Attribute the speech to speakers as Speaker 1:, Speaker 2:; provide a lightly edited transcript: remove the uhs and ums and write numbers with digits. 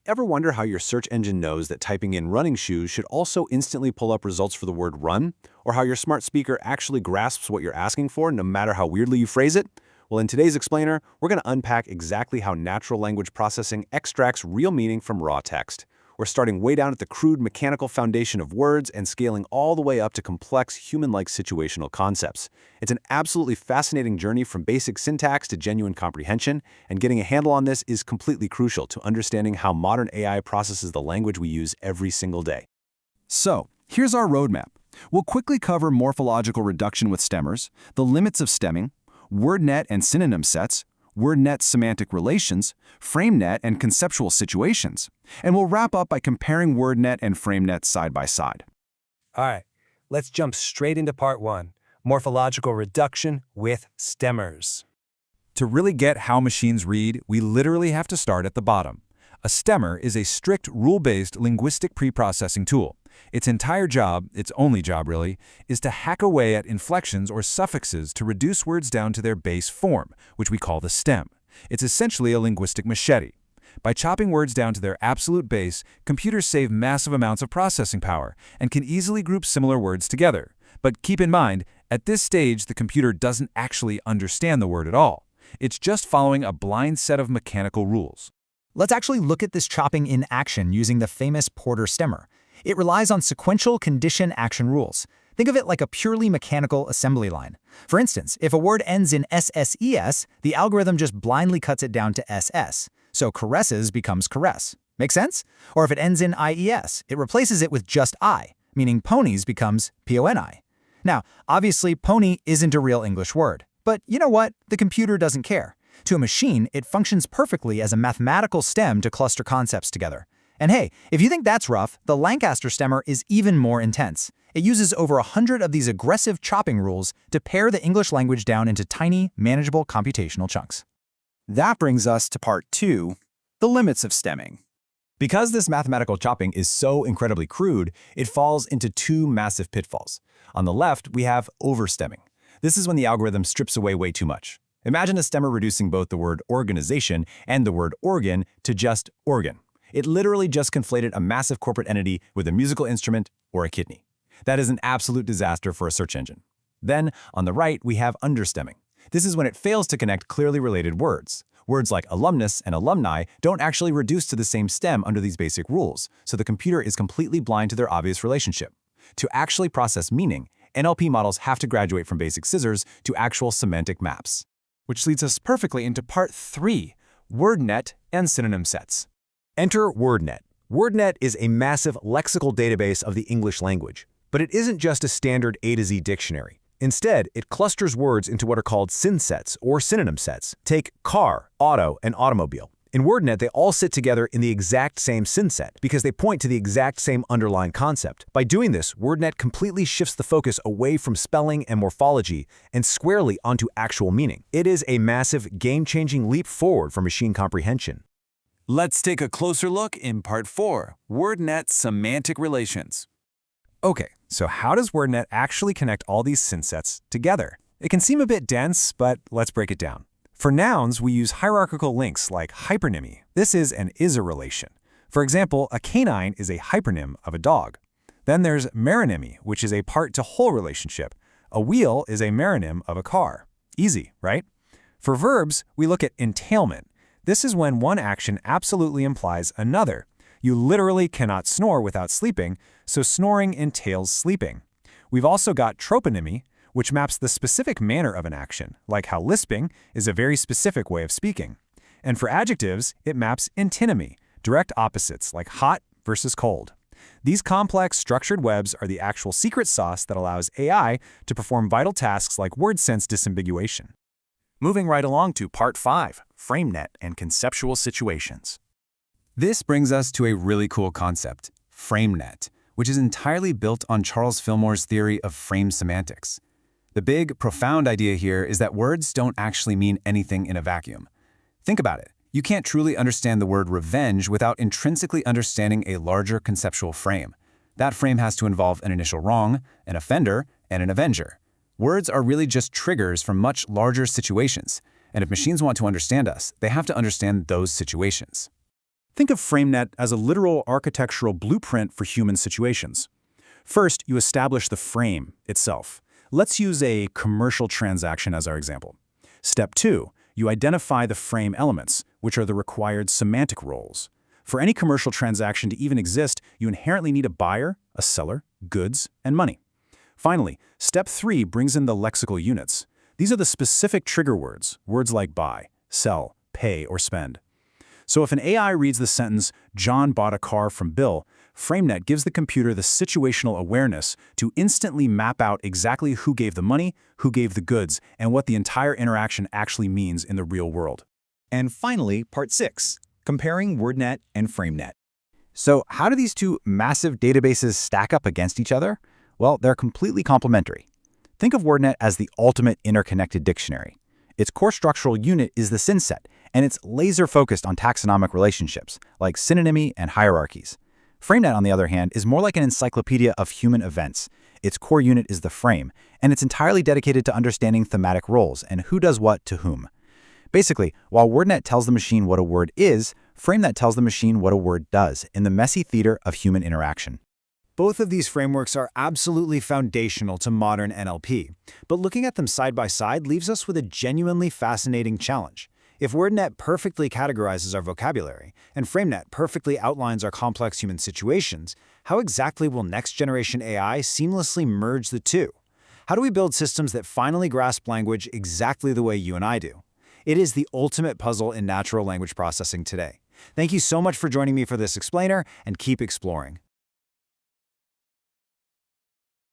Speaker 1: Ever wonder how your search engine knows that typing in running shoes should also instantly pull up results for the word run? Or how your smart speaker actually grasps what you're asking for no matter how weirdly you phrase it? Well, in today's explainer, we're going to unpack exactly how natural language processing extracts real meaning from raw text. We're starting way down at the crude mechanical foundation of words and scaling all the way up to complex human-like situational concepts. It's an absolutely fascinating journey from basic syntax to genuine comprehension, and getting a handle on this is completely crucial to understanding how modern AI processes the language we use every single day.
Speaker 2: So, here's our roadmap. We'll quickly cover morphological reduction with stemmers, the limits of stemming, WordNet and synonym sets, WordNet semantic relations, FrameNet and conceptual situations, and we'll wrap up by comparing WordNet and FrameNet side by side.
Speaker 3: All right, let's jump straight into part 1, morphological reduction with stemmers.
Speaker 4: To really get how machines read, we literally have to start at the bottom. A stemmer is a strict, rule-based linguistic preprocessing tool. Its entire job, its only job really, is to hack away at inflections or suffixes to reduce words down to their base form, which we call the stem. It's essentially a linguistic machete. By chopping words down to their absolute base, computers save massive amounts of processing power and can easily group similar words together. But keep in mind, at this stage, the computer doesn't actually understand the word at all. It's just following a blind set of mechanical rules.
Speaker 5: Let's actually look at this chopping in action using the famous Porter stemmer. It relies on sequential condition-action rules. Think of it like a purely mechanical assembly line. For instance, if a word ends in SSES, the algorithm just blindly cuts it down to SS. So caresses becomes caress. Make sense? Or if it ends in IES, it replaces it with just I, meaning ponies becomes PONI. Now, obviously, pony isn't a real English word. But you know what? The computer doesn't care. To a machine, it functions perfectly as a mathematical stem to cluster concepts together. And hey, if you think that's rough, the Lancaster stemmer is even more intense. It uses over 100 of these aggressive chopping rules to pare the English language down into tiny, manageable computational chunks.
Speaker 2: That brings us to part 2, the limits of stemming.
Speaker 6: Because this mathematical chopping is so incredibly crude, it falls into 2 massive pitfalls. On the left, we have overstemming. This is when the algorithm strips away way too much. Imagine a stemmer reducing both the word organization and the word organ to just organ. It literally just conflated a massive corporate entity with a musical instrument or a kidney. That is an absolute disaster for a search engine. Then, on the right, we have understemming. This is when it fails to connect clearly related words. Words like alumnus and alumni don't actually reduce to the same stem under these basic rules, so the computer is completely blind to their obvious relationship. To actually process meaning, NLP models have to graduate from basic scissors to actual semantic maps.
Speaker 4: Which leads us perfectly into part 3, WordNet and synonym sets.
Speaker 1: Enter WordNet. WordNet is a massive lexical database of the English language. But it isn't just a standard A to Z dictionary. Instead, it clusters words into what are called synsets or synonym sets. Take car, auto, and automobile. In WordNet, they all sit together in the exact same synset because they point to the exact same underlying concept. By doing this, WordNet completely shifts the focus away from spelling and morphology and squarely onto actual meaning. It is a massive, game-changing leap forward for machine comprehension.
Speaker 4: Let's take a closer look in part 4, WordNet semantic relations. Okay, so how does WordNet actually connect all these synsets together? It can seem a bit dense, but let's break it down. For nouns, we use hierarchical links like hypernymy. This is an is-a relation. For example, a canine is a hypernym of a dog. Then there's meronymy, which is a part-to-whole relationship. A wheel is a meronym of a car. Easy, right? For verbs, we look at entailment. This is when one action absolutely implies another. You literally cannot snore without sleeping, so snoring entails sleeping. We've also got troponymy, which maps the specific manner of an action, like how lisping is a very specific way of speaking. And for adjectives, it maps antinomy, direct opposites like hot versus cold. These complex, structured webs are the actual secret sauce that allows AI to perform vital tasks like word sense disambiguation.
Speaker 2: Moving right along to part 5, FrameNet and conceptual situations. This brings us to a really cool concept, FrameNet, which is entirely built on Charles Fillmore's theory of frame semantics. The big, profound idea here is that words don't actually mean anything in a vacuum. Think about it. You can't truly understand the word revenge without intrinsically understanding a larger conceptual frame. That frame has to involve an initial wrong, an offender, and an avenger. Words are really just triggers from much larger situations, and if machines want to understand us, they have to understand those situations. Think of FrameNet as a literal architectural blueprint for human situations. First, you establish the frame itself. Let's use a commercial transaction as our example. Step 2, you identify the frame elements, which are the required semantic roles. For any commercial transaction to even exist, you inherently need a buyer, a seller, goods, and money. Finally, step 3 brings in the lexical units. These are the specific trigger words, words like buy, sell, pay, or spend. So if an AI reads the sentence, John bought a car from Bill, FrameNet gives the computer the situational awareness to instantly map out exactly who gave the money, who gave the goods, and what the entire interaction actually means in the real world.
Speaker 5: And finally, part 6, comparing WordNet and FrameNet. So how do these two massive databases stack up against each other? Well, they're completely complementary. Think of WordNet as the ultimate interconnected dictionary. Its core structural unit is the synset, and it's laser-focused on taxonomic relationships, like synonymy and hierarchies. FrameNet, on the other hand, is more like an encyclopedia of human events. Its core unit is the frame, and it's entirely dedicated to understanding thematic roles and who does what to whom. Basically, while WordNet tells the machine what a word is, FrameNet tells the machine what a word does in the messy theater of human interaction.
Speaker 3: Both of these frameworks are absolutely foundational to modern NLP, but looking at them side by side leaves us with a genuinely fascinating challenge. If WordNet perfectly categorizes our vocabulary, and FrameNet perfectly outlines our complex human situations, how exactly will next-generation AI seamlessly merge the two? How do we build systems that finally grasp language exactly the way you and I do? It is the ultimate puzzle in natural language processing today. Thank you so much for joining me for this explainer, and keep exploring.